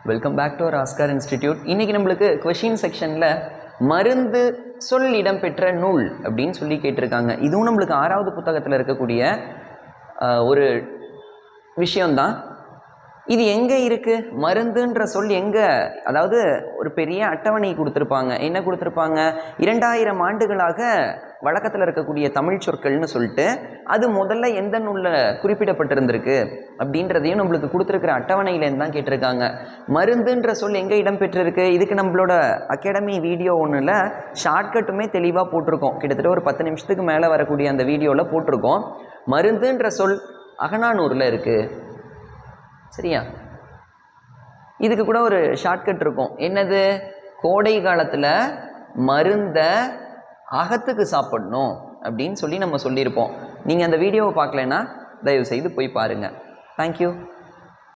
Welcome back to our Oscar institute. இன்றைக்கி நம்மளுக்கு question செக்ஷனில் மருந்து சொல் இடம்பெற்ற நூல் அப்படின்னு சொல்லி கேட்டிருக்காங்க. இதுவும் நம்மளுக்கு 6வது புத்தகத்தில் இருக்கக்கூடிய ஒரு விஷயம்தான். இது எங்கே இருக்குது? மருந்துன்ற சொல் எங்கே? அதாவது ஒரு பெரிய அட்டவணை கொடுத்துருப்பாங்க. என்ன கொடுத்துருப்பாங்க? 2000 ஆண்டுகளாக வழக்கத்தில் இருக்கக்கூடிய தமிழ் சொற்கள்னு சொல்லிட்டு அது முதல்ல எந்த நூலில் குறிப்பிடப்பட்டிருந்திருக்கு அப்படின்றதையும் நம்மளுக்கு கொடுத்துருக்கிற அட்டவணையிலேருந்து தான் கேட்டிருக்காங்க. மருந்துன்ற சொல் எங்கே இடம்பெற்றிருக்கு? இதுக்கு நம்மளோட அகாடமி வீடியோ ஒன்றில் ஷார்ட்கட்டுமே தெளிவாக போட்டிருக்கோம். கிட்டத்தட்ட ஒரு 10 நிமிஷத்துக்கு மேலே வரக்கூடிய அந்த வீடியோவில் போட்டிருக்கோம். மருந்துன்ற சொல் அகநானூரில் இருக்குது. சரியா? இதுக்கு கூட ஒரு ஷார்ட்கட் இருக்கும். என்னது? கோடை காலத்தில் மருந்தை அகத்துக்கு சாப்பிடணும் அப்படின்னு சொல்லி நம்ம சொல்லியிருப்போம். நீங்கள் அந்த வீடியோவை பார்க்கலன்னா தயவு செய்து போய் பாருங்கள். தேங்க்யூ.